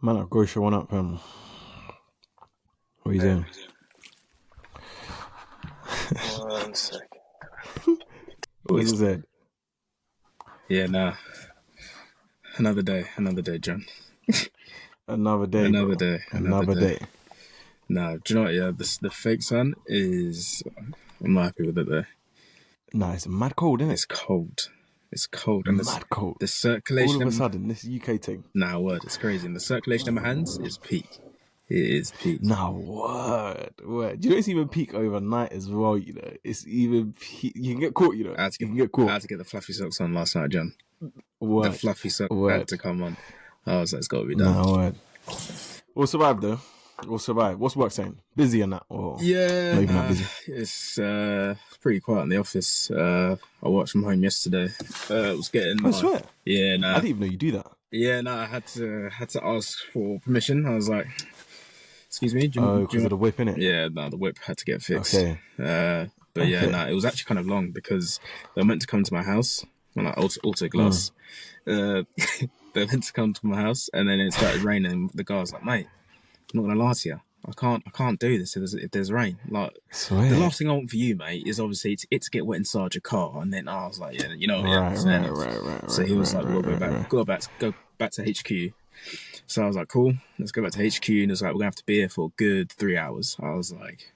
Man, I'll go show one up. What are you doing? 1 second. What's it said? Yeah, nah. Another day, John. Another day, Another bro. day, another day. Nah, do you know what? Yeah, the fake sun is. I'm not happy with it though. Nah, it's mad cold, isn't it? It's cold. It's cold, and Mad cold. the circulation. All of a sudden, this UK thing. Nah, word, it's crazy. And the circulation in my hands is peak. It is peak. Nah, word. Do you know it's even peak overnight as well? You know, it's even peak. You can get caught. You know, you can get caught. I had to get the fluffy socks on last night, John. Word. The fluffy socks had to come on. I was like, it's got to be done. Nah, word. We'll survive though. We'll survive. What's work saying? Busy and that? Or yeah, not even that busy? It's pretty quiet in the office. I worked from home yesterday. I was getting. I swear. Yeah, nah. I didn't even know you do that. Yeah, no, I had to ask for permission. I was like, "Excuse me." Because of the whip, innit? Yeah, no, the whip had to get fixed. Okay. But yeah, no, it was actually kind of long because they were meant to come to my house. Well, like auto glass. They were meant to come to my house, and then it started raining. The guy was like, "Mate, I'm not gonna lie to you. I can't do this if there's rain. Like, Swear. the last thing I want for you, mate, is obviously it to get wet inside your car." And then I was like, "Yeah, you know, Right. So he was like, "We'll go back to HQ." So I was like, "Cool, let's go back to HQ." And it was like, "We're gonna have to be here for a good 3 hours." I was like,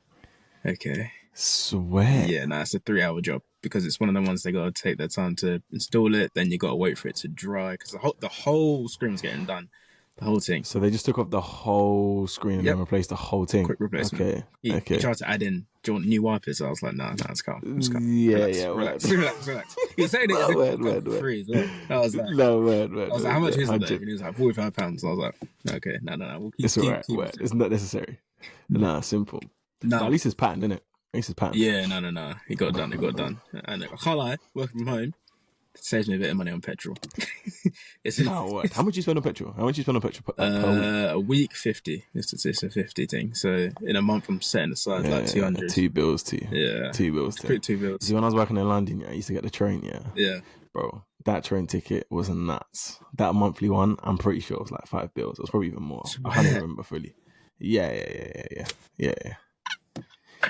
"Okay." Swear. Yeah, nah, it's a 3 hour job because it's one of the ones they gotta take their time to install it. Then you gotta wait for it to dry because the whole screen's getting done. The whole thing. So they just took off the whole screen and then replaced the whole thing. Quick replacement. He tried to add in, "Do you want new wipers?" I was like, nah, it's calm. Relax. He said it for free as well. I was like, I was like, "How much is it though?" And he was like, £45. I was like, "Okay, no. We'll keep, it's alright. It's not necessary. Nah, simple. No. But at least it's patterned, innit? At least it's patterned. Yeah, no. It got done. And I can't lie, working from home saves me a bit of money on petrol. No, what? How much you spend on petrol? How much you spend on petrol per week? A week 50. It's a 50 thing. So in a month I'm setting aside like 200. 2 bills too. Yeah. 2 bills too. 2 bills. See, when I was working in London, I used to get the train, Yeah. Bro, that train ticket was nuts. That monthly one, I'm pretty sure it was like 5 bills. It was probably even more. I can't even remember fully. Yeah.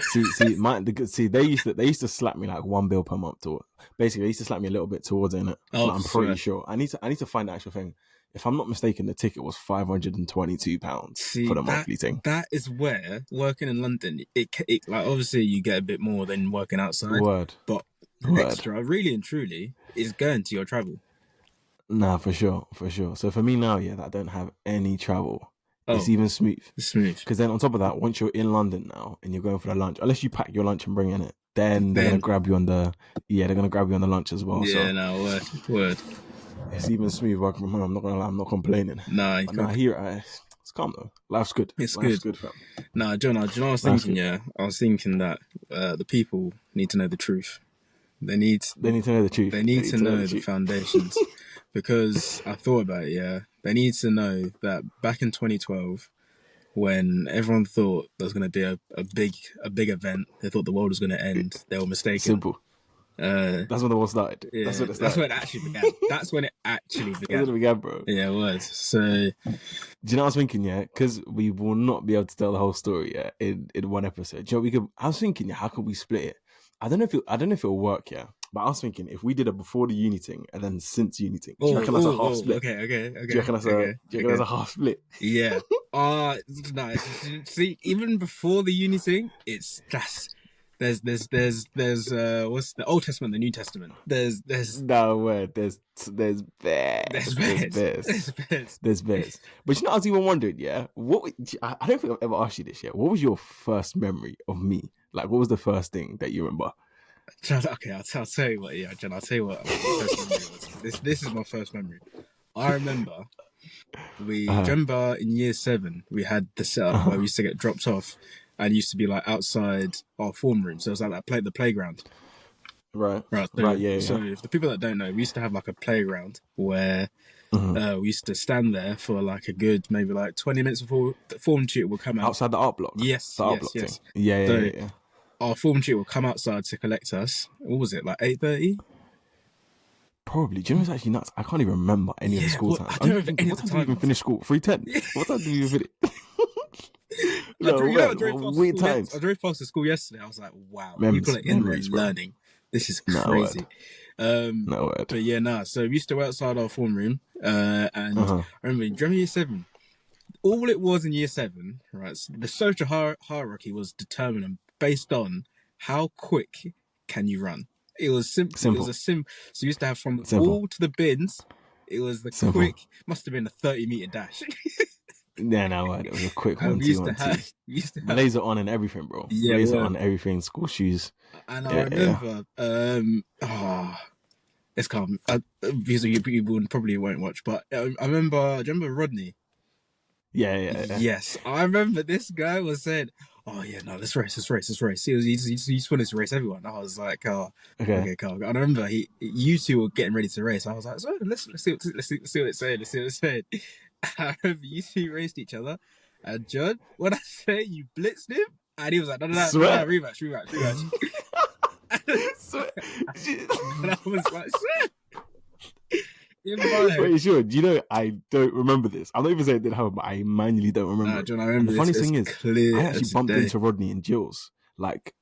See, they used to slap me like 1 bill per month, or basically they used to slap me a little bit towards it, innit? I'm pretty sure. I need to find the actual thing. If I'm not mistaken, the ticket was £522 for the monthly thing. That is where working in London, it like obviously you get a bit more than working outside. But extra, really and truly, is going to your travel. Nah, for sure. So for me now, that I don't have any travel. It's even smooth. It's smooth. Because then on top of that, once you're in London now and you're going for the lunch, unless you pack your lunch and bring in it, then they're gonna grab you on the lunch as well. Yeah, so, no, word. It's even smooth working from home. I'm not gonna lie, I'm not complaining. Nah, it's calm though. Life's good. Life's good, fam. Nah, John, do you know what I was thinking? Yeah, I was thinking that the people need to know the truth. They need to know the truth. They need to know the foundations. Because I thought about it, yeah. They need to know that back in 2012, when everyone thought there was going to be a big event, they thought the world was going to end. They were mistaken. Simple. That's when the war started. Yeah, that's when it actually began. That's when it began, bro. Yeah, it was. So, do you know what I was thinking? Yeah, because we will not be able to tell the whole story. Yeah, in one episode. Do you know, I was thinking, how could we split it? I don't know if it'll work. Yeah. But I was thinking, if we did it before the uni thing and then since uni thing, do you reckon that's a half split? Okay. Do you reckon that's a half split? Yeah. No. See, even before the uni thing, there's what's the Old Testament, the New Testament. There's bears. But you know, I was even wondering, I don't think I've ever asked you this yet. What was your first memory of me? Like, what was the first thing that you remember? Okay, I'll tell you what. Yeah, John, I'll tell you what. My first memory was. This is my first memory. I remember remember in year 7 we had the setup where we used to get dropped off and used to be like outside our form room. So it was like the playground. Right. Yeah. So if the people that don't know, we used to have like a playground where we used to stand there for like a good maybe like 20 minutes before the form tutor would come out. Outside the art block? Yes. The art block thing. Yeah. Our form tutor would come outside to collect us. What was it, like 8:30? Probably. Do you know what's actually nuts? I can't even remember any of the school times. I don't remember any of the time. What time did we even finish school? 3:10. What time did we even finish? I drove past the school yesterday. I was like, wow, people are in there learning. This is crazy. But yeah, so we used to go outside our form room, and I remember in year 7, all it was in year 7, right? So the social hierarchy was determined based on how quick can you run. It was simple. It was so we used to have from the ball to the bins. It was the quick. Must have been a 30-meter dash. Yeah, it was a quick 1, 2, 1, 2. We used to have laser on and everything, bro. Yeah, laser on everything. School shoes. And I remember, it's calm. Because you people probably won't watch, but I remember. Do you remember Rodney? Yeah. Yes, I remember this guy was saying, "Oh yeah, no, let's race." He just wanted to race everyone. I was like, "Oh, okay, Carl." And I remember you two were getting ready to race. I was like, "So let's see what it's saying. Let's see what it's saying." I remember you two raced each other, and John, when I say you blitzed him, and he was like, "No, rematch." And I was like, "Swear." Wait, sure. Do you know I don't remember this? I'm not even saying it didn't happen, but I manually don't remember. John, I remember. And the funny thing is, I actually bumped into Rodney and Jill's like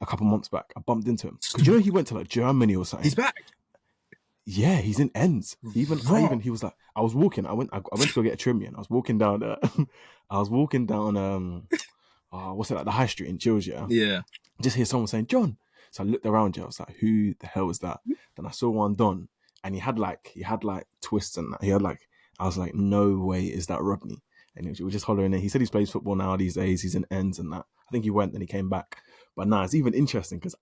a couple months back. I bumped into him because you know he went to like Germany or something. He's back. Yeah, he's in ends. He was like, I was walking. I went to go get a trim, and I was walking down. What's it like, the high street in Jill's? Yeah. Just hear someone saying John. So I looked around. I was like, who the hell is that? Then I saw one Don. And he had like twists and that. I was like, no way is that Rodney. And we were just hollering. He said he plays football now these days. He's in ends and that. I think he went, then he came back. But it's even interesting because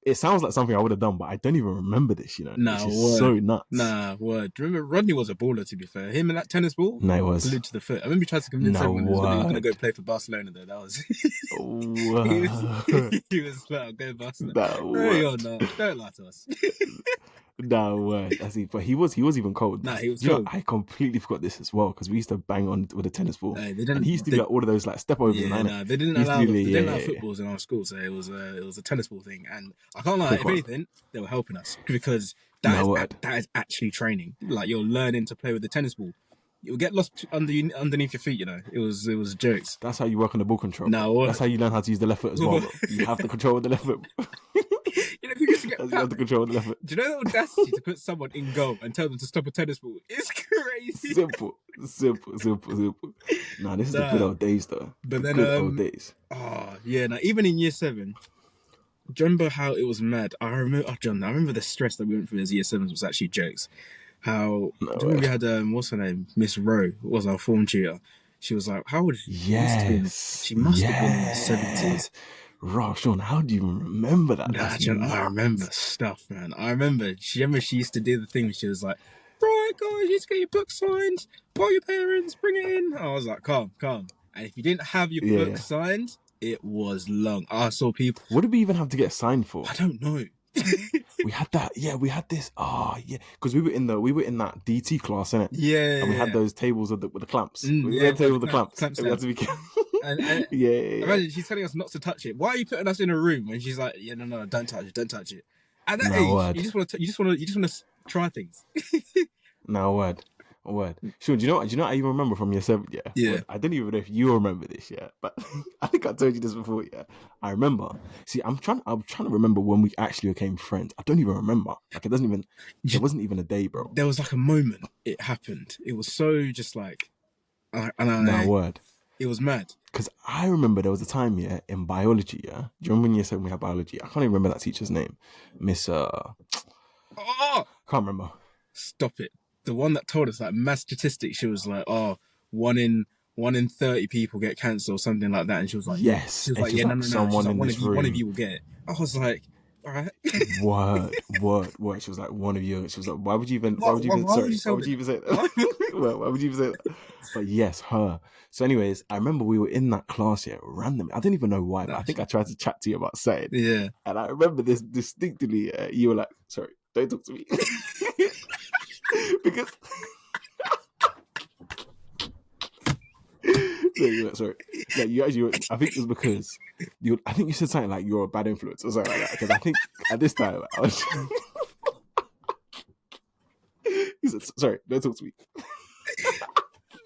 it sounds like something I would have done, but I don't even remember this, Nah, which is so nuts. Nah, word. Do you remember Rodney was a baller, to be fair? Him and that tennis ball? No, it was. Glued to the foot. I remember he tried to convince everyone he was going to go play for Barcelona, though. That was... he was like, I'll go to Barcelona. No, you're not. Don't lie to us. No word. But he was even cold. Nah, he was cold. I completely forgot this as well because we used to bang on with a tennis ball. And he used to do like all of those like step overs. Yeah, they didn't allow footballs in our school, so it was a tennis ball thing. And I can't lie, if anything, they were helping us because that is actually training. Like you're learning to play with the tennis ball. You'll get lost underneath your feet. It was jokes. That's how you work on the ball control. No, that's how you learn how to use the left foot as well. Bro. You have to control the left foot. People used to get you have to control the left foot. Do you know the audacity to put someone in goal and tell them to stop a tennis ball? It's crazy. Simple. Nah, this is the good old days though. But then good old days. Oh yeah. Now even in year 7. Do you remember how it was mad? I remember the stress that we went through as year 7s was actually jokes. How we had what's her name? Miss Rowe was our form tutor. She was like, how old? Yes. She must have been in the 70s. Right, Sean, how do you remember that? I remember stuff, man. I remember she used to do the thing. She was like, right, guys, you just get your book signed. Call your parents, bring it in. I was like, calm. And if you didn't have your book signed, it was long. I saw people. What did we even have to get signed for? I don't know. We had that. Yeah, we had this. Oh, yeah, because we were in that DT class, innit? Yeah. And we had those tables with the clamps. We had tables with the clamps. We had to be. And imagine she's telling us not to touch it. Why are you putting us in a room? And she's like, yeah, no, don't touch it. At that age, you just want to try things. No word. Sure, do you know what I even remember from year 7? Yeah. Well, I don't even know if you remember this, but I think I told you this before, I remember. See, I'm trying to remember when we actually became friends. I don't even remember. Like, there wasn't even a day, bro. There was like a moment it happened. It was so just like, no word. It was mad. Because I remember there was a time, in biology, Do you remember when year 7 we had biology? I can't even remember that teacher's name. Miss, can't remember. Stop it. The one that told us like math statistics, she was like, oh, 1 in 30 people get cancer or something like that. And she was like, yes. She was like, yeah, no. Someone in this room. One of you will get it. I was like, all right. Word. She was like, one of you. She was like, why would you even say that? But yes, her. So anyways, I remember we were in that class randomly. I don't even know why, but I think I tried to chat to you about saying. Yeah. And I remember this distinctly. You were like, sorry, don't talk to me. Because sorry. Yeah, you actually. I think it was because I think you said something like you're a bad influence or something like that. Because I think at this time I was. sorry, don't talk to me.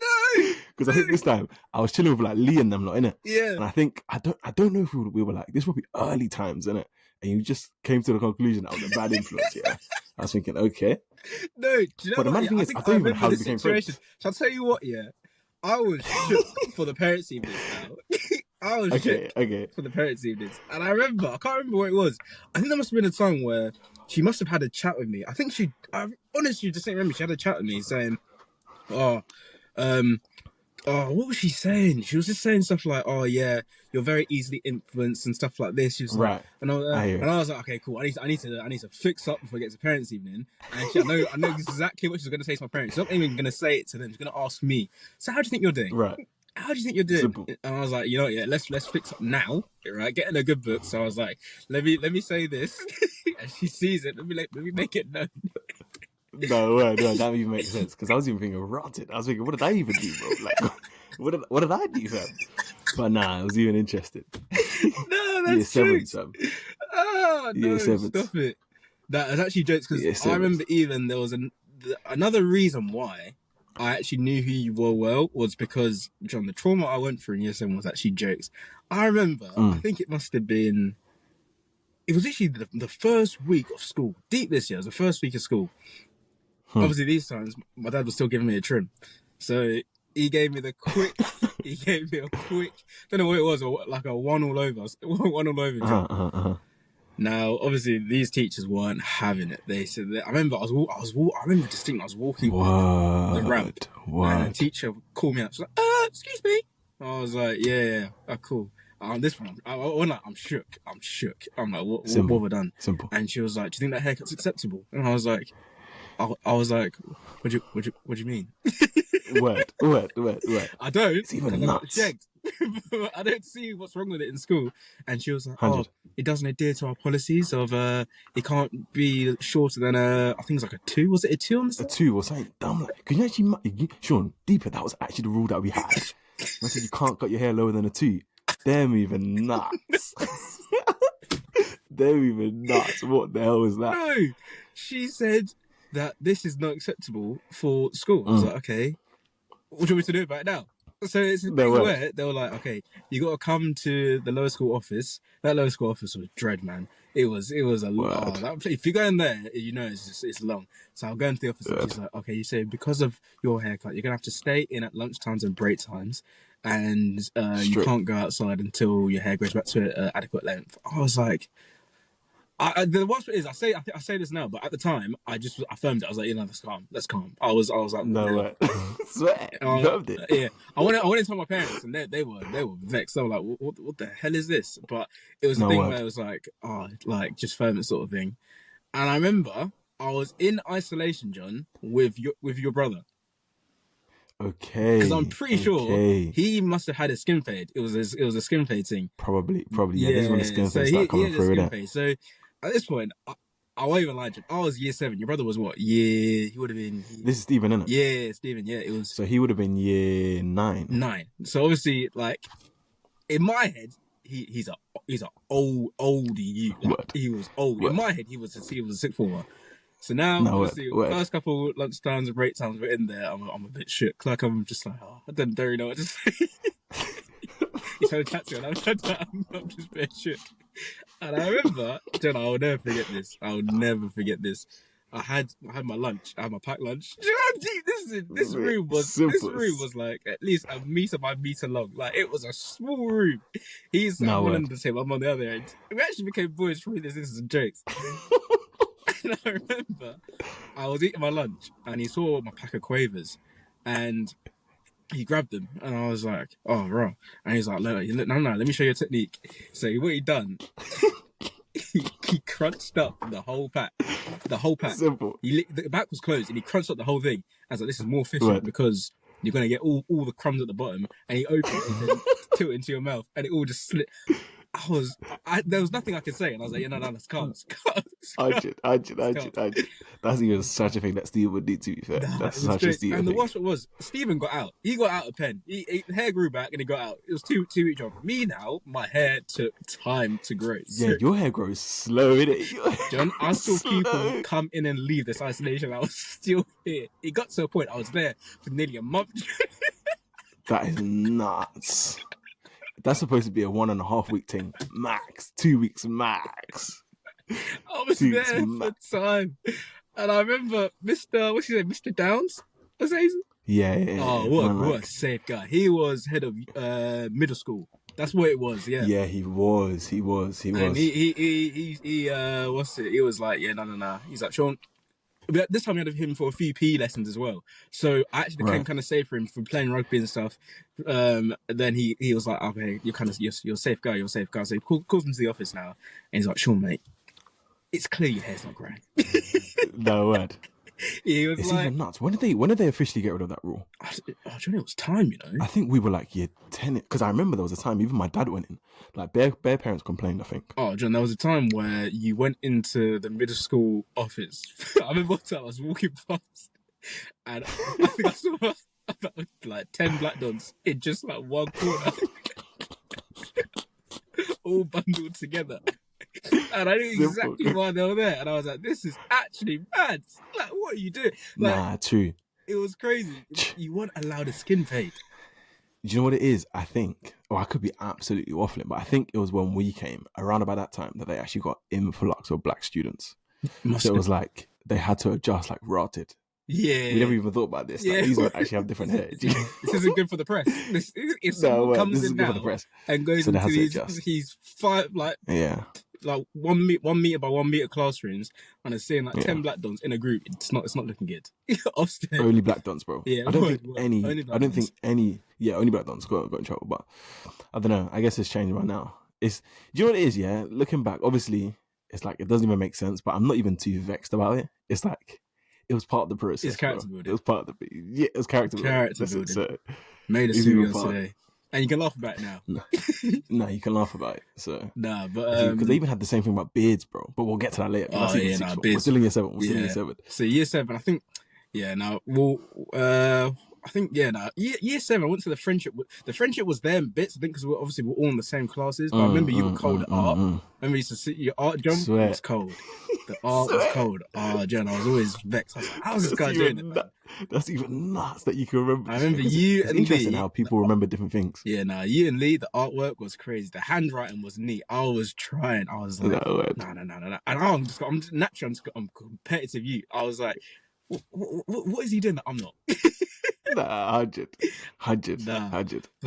No, because I think this time I was chilling with like Lee and them lot, innit? yeah. And I think I don't know if we were like, this would be early times, innit? And you just came to the conclusion that was a bad influence, yeah. I was thinking, okay. No, do you know but the what? mad thing is, I don't even know how we became friends. Shall I tell you what? Yeah, I was shook for the parents' evenings now. I was shook for the parents' evenings, and I can't remember what it was. I think there must have been a time where she must have had a chat with me. I think I honestly just don't remember. She had a chat with me saying, what was she saying? She was just saying stuff like, "Oh yeah, you're very easily influenced" and stuff like this. She was like, and I was like, "Okay, cool. I need to fix up before I get to parents' evening." And I know exactly what she's going to say to my parents. She's not even going to say it to them. She's going to ask me. So how do you think you're doing? Right. How do you think you're doing? Simple. And I was like, you know, yeah, let's fix up now, right? Get in a good book. So I was like, let me say this, and she sees it. Let me make it known. No, that even makes sense because I was even thinking rotted. I was thinking, what did I even do, bro? Like, what did I do, fam? But nah, I was even interested. No, that's true. Oh no, stop it. That is actually jokes because I remember even there was another reason why I actually knew who you were well was because, John, the trauma I went through in year 7 was actually jokes. I remember, I think it must have been, it was actually the first week of school. Deep this year, it was the first week of school. Obviously, these times, my dad was still giving me a trim. So he gave me a quick, don't know what it was, or like a one all over trim. Now, obviously, these teachers weren't having it. They said that, I remember distinctly, I was walking the ramp, and a teacher called me out. She's like, excuse me. I was like, yeah, cool. This one, I'm shook. I'm like, what have I done? Simple. And she was like, do you think that haircut's acceptable? And I was like, what do you mean? Word. I don't. It's even nuts. I don't see what's wrong with it in school. And she was like, it doesn't adhere to our policies of it can't be shorter than I think it's like a 2. Was it a 2 on the side? A 2 or something dumb like. Can you actually, Sean, deeper? That was actually the rule that we had. I said you can't cut your hair lower than a 2. They're even nuts. They're even nuts. What the hell is that? No, she said that this is not acceptable for school. I was like, okay, what do you want me to do about it now? So it's a thing where they were like, okay, you got to come to the lower school office. That lower school office was dread, man. It was a lot. If you go in there, you know it's long. So I'll go into the office and she's like, okay, you say because of your haircut, you're gonna have to stay in at lunch times and break times, and you can't go outside until your hair grows back to adequate length. I was like, the worst bit is I say this now, but at the time I affirmed it. I was like, you know, let's calm. I was like, no way. Swear, you loved it. Yeah, I went to tell my parents, and they were vexed. They were like, what the hell is this? But it was a thing where it was like, just firm it sort of thing. And I remember I was in isolation, John, with your brother. Okay. Because I'm pretty sure he must have had a skin fade. It was a skin fade thing. Probably. Yeah, this is when the skin fade started coming through. So at this point, I won't even lie to you. I was year 7. Your brother was what? He would have been. This is Stephen, isn't it? Yeah, Stephen. Yeah, it was. So he would have been year 9. 9. So obviously, like in my head, he's a oldie you. Like, he was old. In my head, he was a 6th former. So now, obviously, first couple lunchtimes and break times we're in there, I'm a bit shook. Like I'm just like, I don't really know what to say. He's trying to chat to me, and I'm just a bit shook. And I remember, John, I'll never forget this. I had my lunch. I had my packed lunch. Do you know how deep this room was? Simple. This room was like at least a meter by meter long. Like it was a small room. He's on one end of the table, I'm on the other end. We actually became boys through this. This is jokes. And I remember I was eating my lunch and he saw my pack of quavers and he grabbed them and I was like, oh, raw. And he's like, look, no, let me show you a technique. So what he done, he crunched up the whole pack. Simple. The back was closed and he crunched up the whole thing. I was like, this is more efficient because you're going to get all the crumbs at the bottom. And he opened it and tilt it into your mouth and it all just slipped. there was nothing I could say, and I was like, no, that's calm. That's even such a thing that Steve would do, to be fair. That's such a Steve thing. And the worst was, Stephen got out. He got out of pen. His hair grew back and he got out. It was 2 weeks on. Me now, my hair took time to grow. Yeah, your hair grows slow, innit? John, I saw people come in and leave this isolation. I was still here. It got to a point I was there for nearly a month. That is nuts. That's supposed to be a 1.5 week thing, max. 2 weeks max. I was there for time, and I remember Mr. Downs. Was that his? Yeah. Oh, what a safe guy. He was head of middle school. That's what it was. Yeah. Yeah, he was. And he what's it? He was like, yeah, no. He's like, Sean. This time we had him for a few PE lessons as well. So I actually became kind of safe for him from playing rugby and stuff. Then he was like, okay, you're a safe guy. So he calls him to the office now, and he's like, Sean, mate, it's clear your hair's not growing. No word. It's like, even nuts. When did they officially get rid of that rule? It was time, you know. I think we were like year 10, because I remember there was a time even my dad went in. Like bare parents complained, I think. Oh, John, there was a time where you went into the middle school office. I remember one time I was walking past, and I think I saw about like 10 black dogs in just like one corner, all bundled together. And I knew exactly why they were there. And I was like, this is actually mad. Like, what are you doing? Like, true. It was crazy. You weren't allowed a skin fade. Do you know what it is? I think, I could be absolutely waffling, but I think it was when we came, around about that time, that they actually got influx of black students. So it was like, they had to adjust like rotted. Yeah. We never even thought about this. Like, these would actually have different hair. This isn't good for the press. If someone comes in now for the press. And goes into these 5, like 1 meter by 1 meter classrooms, and is seeing like 10 black dons in a group, it's not looking good. Upstairs. Only black dons, bro. Yeah, I don't think any only black dons got in trouble, but I don't know. I guess it's changed by now. Do you know what it is? Yeah, looking back, obviously, it's like it doesn't even make sense, but I'm not even too vexed about it. It's like it was part of the process. It's character building. It was part of it was character building. So, made a studio today. And you can laugh about it now. No, you can laugh about it. So nah, but because they even had the same thing about beards, bro. But we'll get to that later. Beards. We're still in year 7. Year 7. So year 7, I think. Yeah. Now, I think year 7. I went to the friendship. The friendship was there in bits. I think because we're all in the same classes. But I remember you were cold at art. Remember you used to see your art, John? It was cold. The art was cold. Oh, John, I was always vexed. I was like, how's this guy doing it? That's even nuts that you can remember. I remember you and Lee. It's interesting how people remember different things. Yeah, you and Lee, the artwork was crazy. The handwriting was neat. I was trying. I was like, no. And I'm competitive. I was like, what is he doing that I'm not? 100. I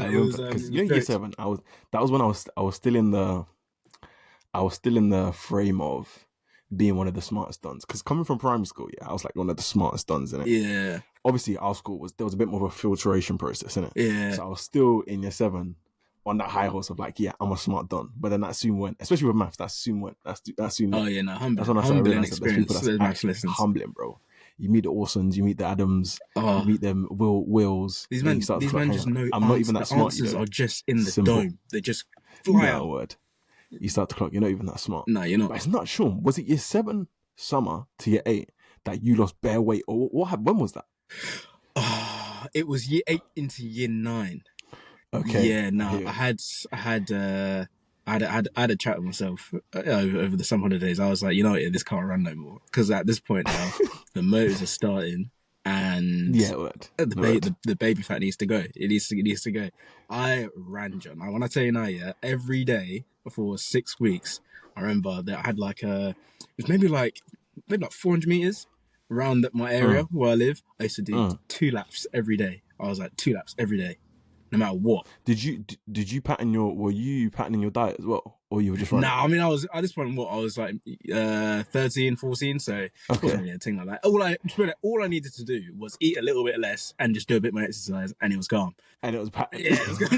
remember because year 7. That was when I was still in the frame of being one of the smartest dons, because coming from primary school, I was like one of the smartest dons in it. Yeah. Obviously, our school there was a bit more of a filtration process in it. Yeah. So I was still in year 7 on that high horse of like, I'm a smart don. But then that soon went, especially with maths. That soon went. That soon. Oh yeah, no, humbling. That's when I started realizing that there's people that's actually humbling, bro. You meet the Orsons, you meet the Adams, you meet them Wills. These men just know. I'm not even that smart. The answers are just in the dome. They just fly out. Word. You start to clock. You're not even that smart. No, you're not. But it's not, Sean. Was it year 7 summer to year 8 that you lost bare weight, or what happened? When was that? It was year 8 into year 9. Okay. Yeah. No, I had a chat with myself over the summer holidays. I was like, this can't run no more, because at this point now the motors are starting, and the baby fat needs to go. It needs to go. I ran, John. When I tell you now, every day for 6 weeks, I remember that I had it was maybe like 400 meters around my area where I live. I used to do 2 laps every day. I was like 2 laps every day, no matter what. Were you patterning your diet as well, or you were just running? Nah, I mean, I was at this point. I was like 13, 14, so it wasn't really a thing like that. All I needed to do was eat a little bit less and just do a bit more exercise, and it was calm. And it was yeah, it was good.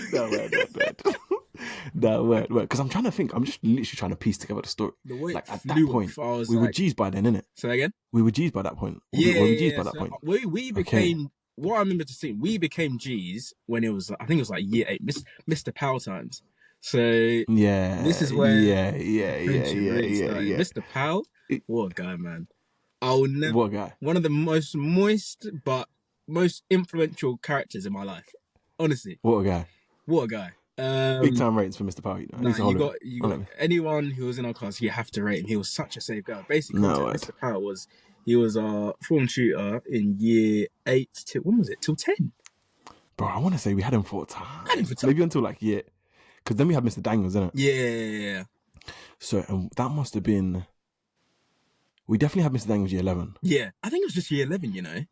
That word. Because I'm trying to think. I'm just literally trying to piece together the story. The weight at that point, we were G's by then, innit? Say again? We were G's by that point. Yeah, we were G's by that point. We became. What I remember to see, we became G's when it was. I think it was like year 8, Mr. Power times. So yeah, this is where friendship really started. yeah. Mr. Powell, what a guy, man. I'll never. What a guy. One of the most moist but most influential characters in my life. Honestly. What a guy. What a guy. Big time ratings for Mr. Powell. You got anyone who was in our class, you have to rate him. He was such a safe guy. Basically, Mr. Powell was our form tutor in year 8 till, when was it? Till 10. Bro, I want to say we had him for a time. Maybe until like year. Because then we had Mr. Dangles, innit? Yeah. So that must have been. We definitely had Mr. Dangles year 11. Yeah, I think it was just year 11, you know.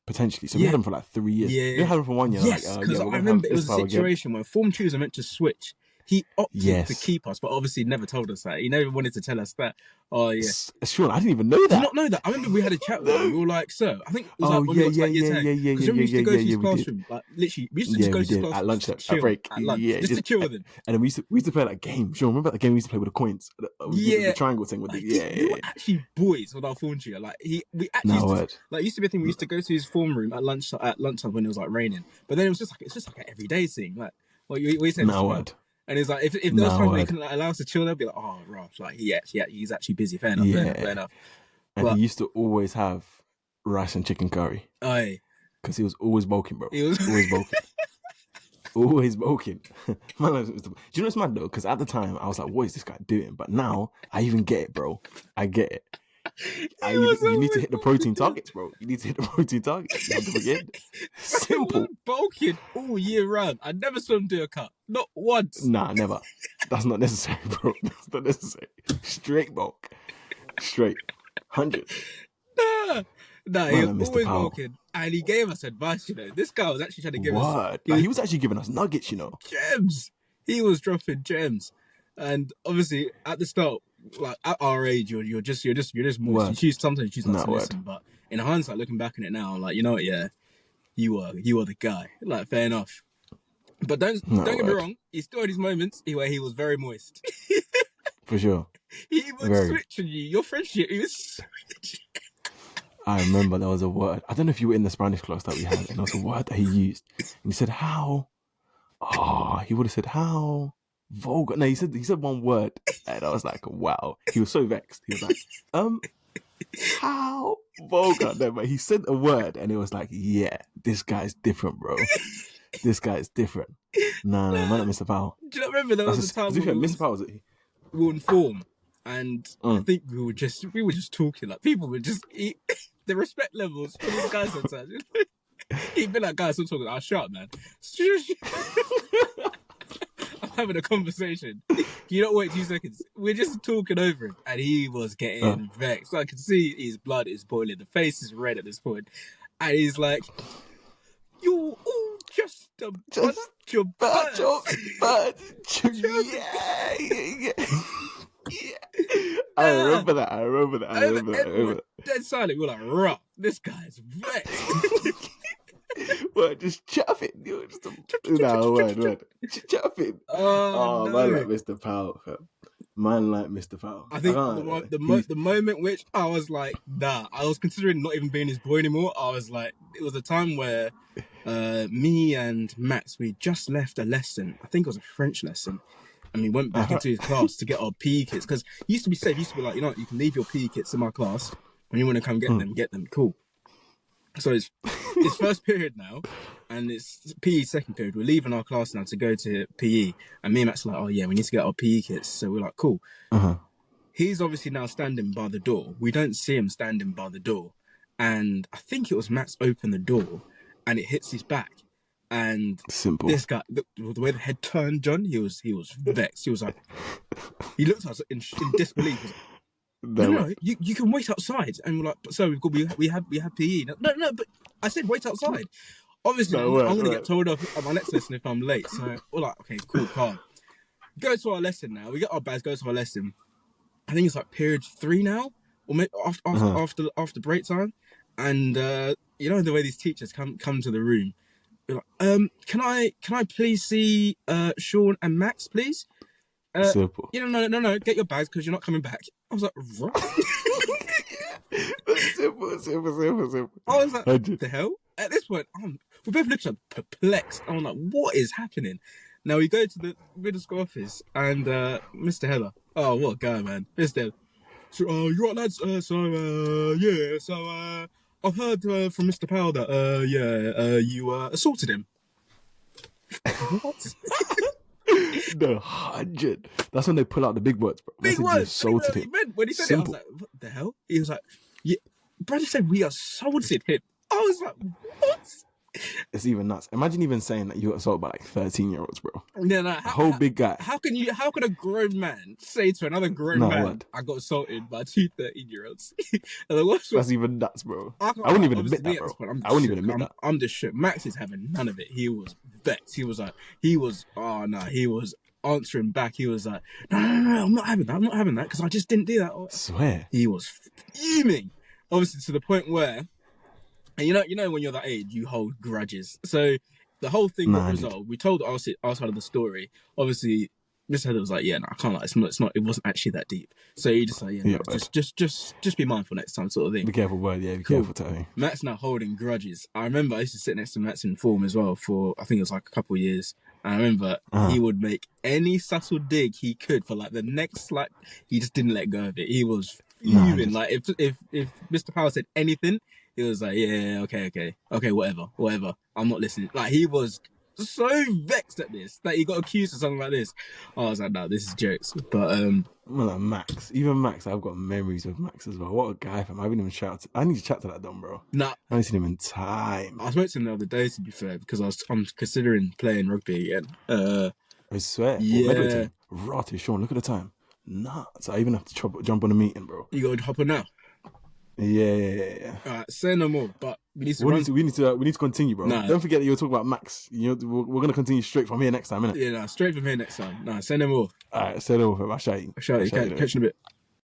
Potentially. So we had him for like 3 years. Yeah. We had him for 1 year. Yes, because I remember it was a situation where form tutors are meant to switch. He opted to keep us, but obviously never told us that. He never wanted to tell us that. Oh, yeah. Sure, I didn't even know that. Did you not know that? I remember we had a chat with him. We were like, sir, I think it was when we got to like year 10. Because when we used to go to his classroom, like literally, we used to just go to his classroom at lunch, at break. At lunch, just to chill with him. And then we used to play that game. Sure, remember that game we used to play with the coins? The triangle thing with we were actually boys with our form tutor. Like we actually used to be a thing. We used to go to his form room at lunchtime when it was like raining. But then it was just like an everyday thing. Like, what you said. No word. And it's like if there was times where he couldn't allow us to chill, they'd be like, "Oh, Ross, like he's actually busy." Fair enough. Fair enough. And he used to always have rice and chicken curry. Aye. Because he was always bulking, bro. He was always bulking. Always bulking. Do you know what's mad though? Because at the time I was like, "What is this guy doing?" But now I even get it, bro. I get it. You need to hit the protein targets, bro. You need to hit the protein targets. You have to forget. Simple. Bulking all year round. I never saw him do a cut. Not once. Nah, never. That's not necessary, bro. That's not necessary. Straight bulk. Straight. 100. Nah, he was always bulking. And he gave us advice, you know. This guy was actually trying to give us... He was actually giving us nuggets, you know. Gems. He was dropping gems. And obviously, at the start, like at our age, you're just moist. Sometimes you choose not to listen. But in hindsight, looking back on it now, I'm like, you know what? Yeah, you are the guy. Like, fair enough. But don't get me wrong. He still had his moments where he was very moist. For sure. He would switch on you. Your friendship, he was switching. I remember there was a word. I don't know if you were in the Spanish class that we had, and there was a word that he used. And he said, "How?" Oh, he would have said, "How?" Vulgar. No, he said one word, and I was like, "Wow." He was so vexed. He was like, "How vulgar?" No, but he said a word, and it was like, "Yeah, this guy's different, bro. This guy is different." No, man, not Mr. Powell. Do you not remember there was a time when Mr. Powell we were in form, and I think we were just talking. Like people would just eat the respect levels for these guys sometimes. He'd be like, "Guys, I'm talking. I'll shut up, man." I'm having a conversation. You don't wait 2 seconds. We're just talking over him, and he was getting vexed. So I could see his blood is boiling. The face is red at this point, and he's like, "You're all just a bunch of birds." Yeah. I remember that. Dead silent. We're like, "Ruh, this guy's vexed." What, just chuffing? Word. Chuffing. Oh, no. Man like Mr. Powell, fam. Man like Mr. Powell. I think the moment which I was like, nah, I was considering not even being his boy anymore. I was like, it was a time where me and Max, we just left a lesson. I think it was a French lesson. And we went back into his class to get our PE kits. Because he used to be safe. He used to be like, you know what, you can leave your PE kits in my class. When you want to come get them. Cool. So it's first period now, and it's PE second period. We're leaving our class now to go to PE, and me and Max are like, "Oh yeah, we need to get our PE kits." So we're like, "Cool." He's obviously now standing by the door. We don't see him standing by the door, and I think it was Max opened the door, and it hits his back. And this guy, the way the head turned, John, he was vexed. He was like, he looked at us in disbelief. He was like, No, you can wait outside. And we're like, so we have PE. No, but I said wait outside. Obviously, I'm going to get told off at my next lesson if I'm late. So we're like, okay, cool, calm. Go to our lesson now. We get our bags, go to our lesson. I think it's like period 3 now, or maybe after break time. And you know the way these teachers come to the room. We're like, can I please see Sean and Max, please? Simple. No, get your bags because you're not coming back. I was like, right. Simple. I was like, what the hell? At this point, we both looked at perplexed. I'm like, what is happening? Now we go to the middle school office and Mr. Heller. Oh, what a guy, man. Mr. So, you right, lads? I've heard from Mr. Powell that, you assaulted him. What? The 100. That's when they pull out the big words, bro. Big words. Assaulted him. When he said it, I was like, what the hell? He was like, yeah. Brother said we assaulted him. I was like, what? It's even nuts. Imagine even saying that you got assaulted by like 13-year-olds, bro. Yeah, no, big guy. How can a grown man say to another grown man, what? I got assaulted by 2 13-year-olds? That's even nuts, bro. I wouldn't even admit that, bro. I wouldn't even admit that. I'm just shook. Max is having none of it. He was vexed. He was answering back. He was like, no, I'm not having that because I just didn't do that. I swear. He was fuming. Obviously, to the point where, and you know, when you're that age, you hold grudges. So the whole thing got resolved. We told our side of the story. Obviously, Mr. Heather was like, "Yeah, no, I can't lie. It's not. It wasn't actually that deep." So he just like, just be mindful next time, sort of thing. Be careful, word. Yeah, be careful, Tony. Matt's now holding grudges. I remember I used to sit next to Matt's in form as well for I think it was like a couple of years. And I remember he would make any subtle dig he could for like the next he just didn't let go of it. He was fuming. Like if Mr. Powell said anything, he was like, yeah, okay, whatever. I'm not listening. Like he was so vexed at this that he got accused of something like this. I was like, no, this is jokes. But like Max, even Max, I've got memories of Max as well. What a guy, fam. I haven't even I need to chat to that dumb bro. Nah, I haven't seen him in time. I spoke to him the other day, to be fair, because I'm considering playing rugby again. I swear. Yeah. Rotty, Sean, look at the time. Nah, so I even have to jump on a meeting, bro. You got to hop on now? Yeah. Alright, say no more, but we need to continue, bro. Nah. Don't forget that you're talking about Max. We're gonna continue straight from here next time, innit? Yeah, straight from here next time. Nah, say no more. Alright, say no more. I'll shout you. Catch you in a bit.